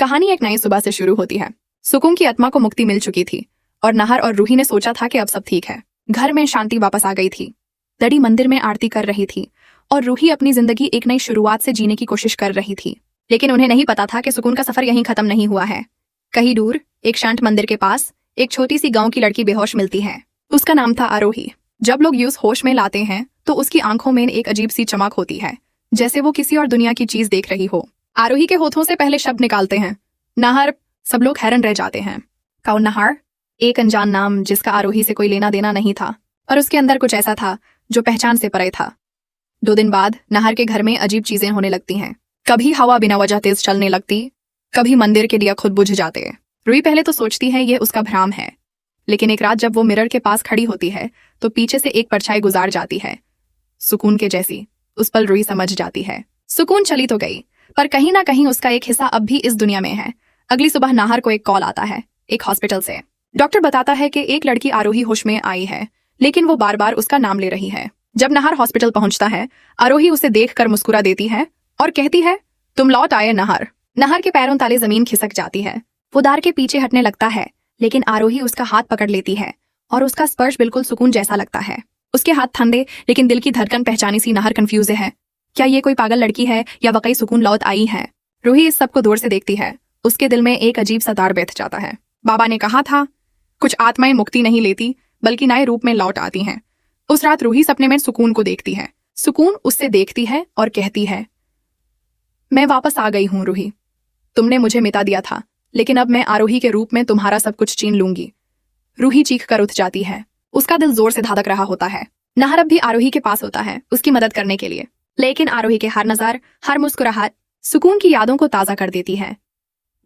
कहानी एक नई सुबह से शुरू होती है। सुकून की आत्मा को मुक्ति मिल चुकी थी और नाहर और रूही ने सोचा था कि अब सब ठीक है। घर में शांति वापस आ गई थी। दड़ी मंदिर में आरती कर रही थी और रूही अपनी जिंदगी एक नई शुरुआत से जीने की कोशिश कर रही थी। लेकिन उन्हें नहीं पता था कि सुकून का सफर यहीं खत्म नहीं हुआ है। कहीं दूर एक शांत मंदिर के पास एक छोटी सी गांव की लड़की बेहोश मिलती है। उसका नाम था आरोही। जब लोग यूं होश में लाते हैं तो उसकी आंखों में एक अजीब सी चमक होती है, जैसे वो किसी और दुनिया की चीज देख रही हो। आरोही के होठों से पहले शब्द निकालते हैं, नाहर। सब लोग हैरान रह जाते हैं। कौन नाहर? एक अनजान नाम जिसका आरोही से कोई लेना देना नहीं था, और उसके अंदर कुछ ऐसा था जो पहचान से परे था। 2 दिन बाद नाहर के घर में अजीब चीजें होने लगती हैं। कभी हवा बिना वजह तेज चलने लगती, कभी मंदिर के दिया खुद बुझ जाते। रूही पहले तो सोचती है ये उसका भ्रम है, लेकिन एक रात जब वो मिरर के पास खड़ी होती है तो पीछे से एक परछाई गुजार जाती है, सुकून के जैसी। उस पल रूही समझ जाती है सुकून चली तो गई, पर कहीं ना कहीं उसका एक हिस्सा अब भी इस दुनिया में है। अगली सुबह नाहर को एक कॉल आता है, एक हॉस्पिटल से। डॉक्टर बताता है कि एक लड़की आरोही होश में आई है, लेकिन वो बार बार उसका नाम ले रही है। जब नाहर हॉस्पिटल पहुंचता है, आरोही उसे देखकर मुस्कुरा देती है और कहती है, तुम लौट आए नाहर। नाहर के पैरों तले जमीन खिसक जाती है। वो दार के पीछे हटने लगता है, लेकिन आरोही उसका हाथ पकड़ लेती है और उसका स्पर्श बिल्कुल सुकून जैसा लगता है। उसके हाथ ठंडे, लेकिन दिल की धड़कन पहचानी सी नाहर कंफ्यूज है। क्या ये कोई पागल लड़की है या वाकई सुकून लौट आई है? रूही इस सब को दूर से देखती है। उसके दिल में एक अजीब सा दार बैठ जाता है। बाबा ने कहा था, कुछ आत्माएं मुक्ति नहीं लेती बल्कि नए रूप में लौट आती हैं। उस रात रूही सपने में सुकून को देखती है। सुकून उससे देखती है और कहती है, मैं वापस आ गई हूं रूही। तुमने मुझे मिटा दिया था, लेकिन अब मैं आरोही के रूप में तुम्हारा सब कुछ छीन लूंगी। रूही चीख कर उठ जाती है। उसका दिल जोर से धड़क रहा होता है। नाहर अब भी आरोही के पास होता है, उसकी मदद करने के लिए। लेकिन आरोही के हर नजर, हर मुस्कुराहट सुकून की यादों को ताजा कर देती है।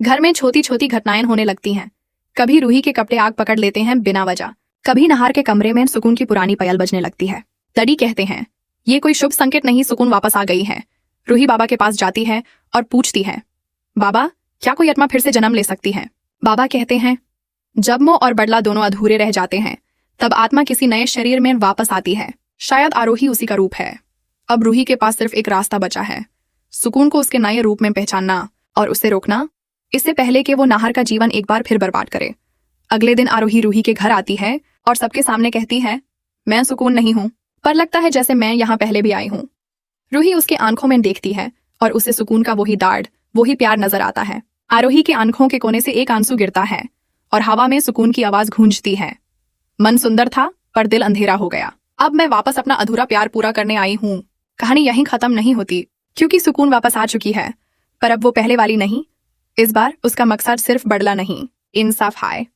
घर में छोटी छोटी घटनाएं होने लगती हैं। कभी रूही के कपड़े आग पकड़ लेते हैं बिना वजह, कभी नाहर के कमरे में सुकून की पुरानी पायल बजने लगती है। दड़ी कहते हैं, ये कोई शुभ संकेत नहीं, सुकून वापस आ गई है। रूही बाबा के पास जाती है और पूछती है, बाबा क्या कोई आत्मा फिर से जन्म ले सकती है? बाबा कहते हैं, जब मोह और बदला दोनों अधूरे रह जाते हैं, तब आत्मा किसी नए शरीर में वापस आती है। शायद आरोही उसी का रूप है। अब रूही के पास सिर्फ एक रास्ता बचा है, सुकून को उसके नए रूप में पहचानना और उसे रोकना, इससे पहले कि वो नाहर का जीवन एक बार फिर बर्बाद करे। अगले दिन आरोही रूही के घर आती है और सबके सामने कहती है, मैं सुकून नहीं हूं, पर लगता है जैसे मैं यहाँ पहले भी आई हूं। रूही उसके आंखों में देखती है और उसे सुकून का वही दाढ़, वही प्यार नजर आता है। आरोही के आंखों के कोने से एक आंसू गिरता है और हवा में सुकून की आवाज गूंजती है, मन सुंदर था पर दिल अंधेरा हो गया। अब मैं वापस अपना अधूरा प्यार पूरा करने आई हूँ। कहानी यहीं खत्म नहीं होती, क्योंकि सुकून वापस आ चुकी है, पर अब वो पहले वाली नहीं। इस बार उसका मकसद सिर्फ बदला नहीं, इंसाफ है।